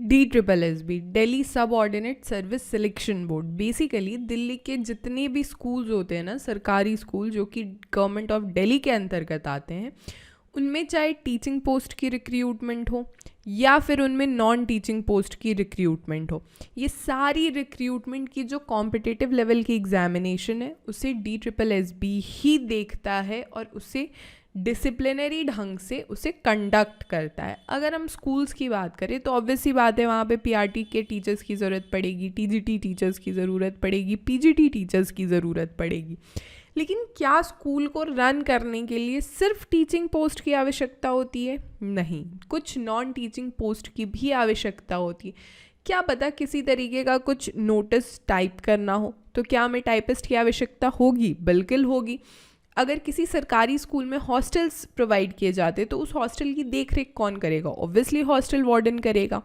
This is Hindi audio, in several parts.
DSSB दिल्ली सब ordinate service selection board basically Delhi के जितने भी स्कूल्स होते हैं ना, सरकारी स्कूल जो कि गवर्नमेंट ऑफ दिल्ली के अंतर्गत आते हैं, उनमें चाहे टीचिंग पोस्ट की रिक्रूटमेंट हो या फिर उनमें नॉन टीचिंग पोस्ट की रिक्रूटमेंट हो, ये सारी रिक्रूटमेंट की जो कॉम्पिटिटिव लेवल की एग्जामिनेशन है उसे DSSB ही देखता है और उसे डिसिप्लिनरी ढंग से उसे कंडक्ट करता है। अगर हम स्कूल्स की बात करें तो ऑब्वियस सी बात है, वहाँ पे PRT के टीचर्स की ज़रूरत पड़ेगी, TGT टीचर्स की ज़रूरत पड़ेगी, PGT टीचर्स की ज़रूरत पड़ेगी। लेकिन क्या स्कूल को रन करने के लिए सिर्फ टीचिंग पोस्ट की आवश्यकता होती है? नहीं, कुछ नॉन टीचिंग पोस्ट की भी आवश्यकता होती है। क्या पता किसी तरीके का कुछ नोटिस टाइप करना हो तो क्या हमें टाइपिस्ट की आवश्यकता होगी? बिल्कुल होगी। अगर किसी सरकारी स्कूल में हॉस्टल्स प्रोवाइड किए जाते तो उस हॉस्टल की देखरेख कौन करेगा? ऑब्वियसली हॉस्टल वार्डन करेगा।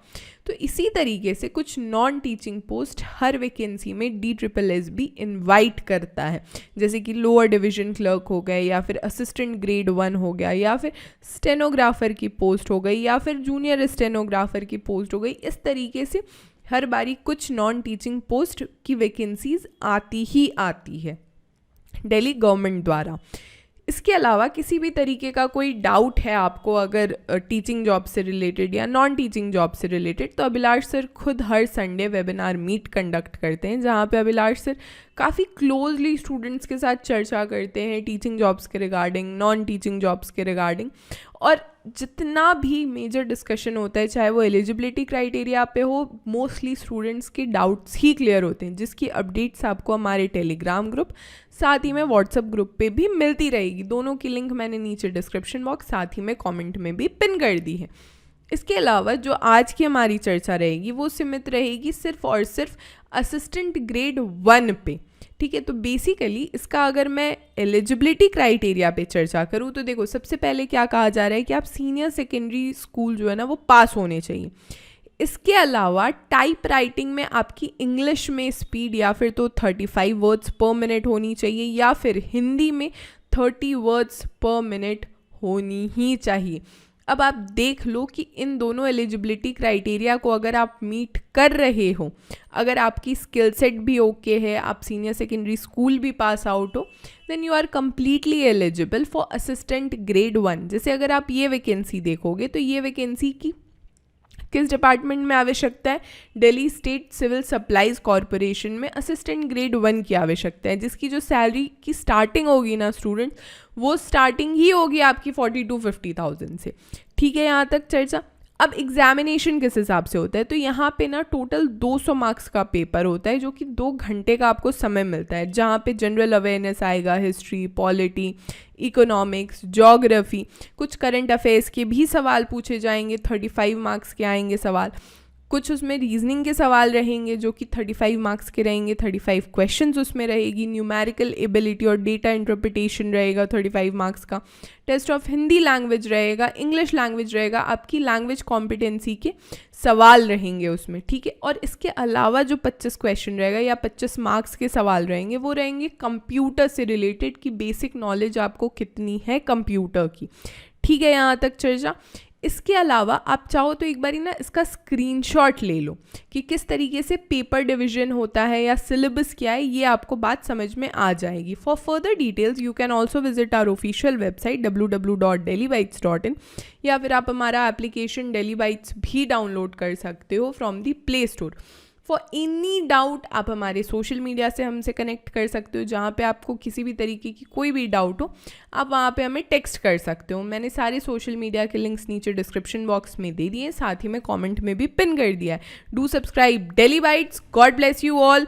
तो इसी तरीके से कुछ नॉन टीचिंग पोस्ट हर वैकेंसी में DSSB इनवाइट करता है, जैसे कि लोअर डिवीजन क्लर्क हो गए, या फिर असिस्टेंट ग्रेड 1 हो गया, या फिर स्टेनोग्राफर की पोस्ट हो गई, या फिर जूनियर स्टेनोग्राफर की पोस्ट हो गई। इस तरीके से हर बारी कुछ नॉन टीचिंग पोस्ट की वैकेंसीज आती ही आती है दिल्ली गवर्नमेंट द्वारा। इसके अलावा किसी भी तरीके का कोई डाउट है आपको अगर टीचिंग जॉब से रिलेटेड या नॉन टीचिंग जॉब से रिलेटेड, तो अभिलाष सर खुद हर संडे वेबिनार मीट कंडक्ट करते हैं, जहाँ पे अभिलाष सर काफ़ी क्लोजली स्टूडेंट्स के साथ चर्चा करते हैं टीचिंग जॉब्स के रिगार्डिंग, नॉन टीचिंग जॉब्स के रिगार्डिंग। और जितना भी मेजर डिस्कशन होता है, चाहे वो एलिजिबिलिटी क्राइटेरिया पे हो, मोस्टली स्टूडेंट्स के डाउट्स ही क्लियर होते हैं, जिसकी अपडेट्स आपको हमारे टेलीग्राम ग्रुप साथ ही में व्हाट्सएप ग्रुप पे भी मिलती रहेगी। दोनों की लिंक मैंने नीचे डिस्क्रिप्शन बॉक्स साथ ही में कमेंट में भी पिन कर दी है। इसके अलावा जो आज की हमारी चर्चा रहेगी वो सीमित रहेगी सिर्फ और सिर्फ असिस्टेंट ग्रेड 1 पे, ठीक है। तो बेसिकली इसका अगर मैं एलिजिबिलिटी क्राइटेरिया पे चर्चा करूँ तो देखो, सबसे पहले क्या कहा जा रहा है कि आप सीनियर सेकेंडरी स्कूल जो है ना वो पास होने चाहिए। इसके अलावा टाइप राइटिंग में आपकी इंग्लिश में स्पीड या फिर तो 35 वर्ड्स पर मिनट होनी चाहिए, या फिर हिंदी में 30 वर्ड्स पर मिनट होनी ही चाहिए। अब आप देख लो कि इन दोनों एलिजिबिलिटी क्राइटेरिया को अगर आप मीट कर रहे हो, अगर आपकी स्किल सेट भी ओके है, आप सीनियर सेकेंडरी स्कूल भी पास आउट हो, then you are completely eligible for assistant grade 1। जैसे अगर आप ये वैकेंसी देखोगे तो ये वैकेंसी की किस डिपार्टमेंट में आवश्यकता है? Delhi state civil supplies corporation में असिस्टेंट ग्रेड 1 की आवश्यकता है, जिसकी जो सैलरी की स्टार्टिंग होगी ना स्टूडेंट्स, वो स्टार्टिंग ही होगी आपकी 40,000 से 50,000 से। ठीक है, यहाँ तक चर्चा। अब एग्जामिनेशन किस हिसाब से होता है, तो यहाँ पे ना टोटल 200 मार्क्स का पेपर होता है, जो कि 2 घंटे का आपको समय मिलता है, जहाँ पे जनरल अवेयरनेस आएगा, हिस्ट्री, पॉलिटी, इकोनॉमिक्स, ज्योग्राफी, कुछ करंट अफेयर्स के भी सवाल पूछे जाएंगे, 35 मार्क्स के आएंगे सवाल। कुछ उसमें रीजनिंग के सवाल रहेंगे जो कि 35 मार्क्स के रहेंगे, 35 क्वेश्चंस उसमें रहेगी। न्यूमेरिकल एबिलिटी और डेटा इंटरप्रिटेशन रहेगा 35 मार्क्स का। टेस्ट ऑफ हिंदी लैंग्वेज रहेगा, इंग्लिश लैंग्वेज रहेगा, आपकी लैंग्वेज कॉम्पिटेंसी के सवाल रहेंगे उसमें, ठीक है। और इसके अलावा जो 25 क्वेश्चन रहेगा या 25 मार्क्स के सवाल रहेंगे वो रहेंगे कंप्यूटर से रिलेटेड, कि बेसिक नॉलेज आपको कितनी है कंप्यूटर की, ठीक है। यहाँ तक चर्चा। इसके अलावा आप चाहो तो एक बारी ना इसका स्क्रीनशॉट ले लो कि किस तरीके से पेपर डिवीजन होता है या सिलेबस क्या है, ये आपको बात समझ में आ जाएगी। For further details you can also visit our official website www.delhibytes.in, या फिर आप हमारा एप्लीकेशन डेली बाइट्स भी डाउनलोड कर सकते हो from the play store. For any doubt आप हमारे सोशल मीडिया से हमसे कनेक्ट कर सकते हो, जहाँ पे आपको किसी भी तरीके की कोई भी डाउट हो आप वहाँ पे हमें टेक्स्ट कर सकते हो। मैंने सारे सोशल मीडिया के लिंक्स नीचे डिस्क्रिप्शन बॉक्स में दे दिए, साथ ही में कमेंट में भी पिन कर दिया है। Do subscribe daily bytes. God bless you all.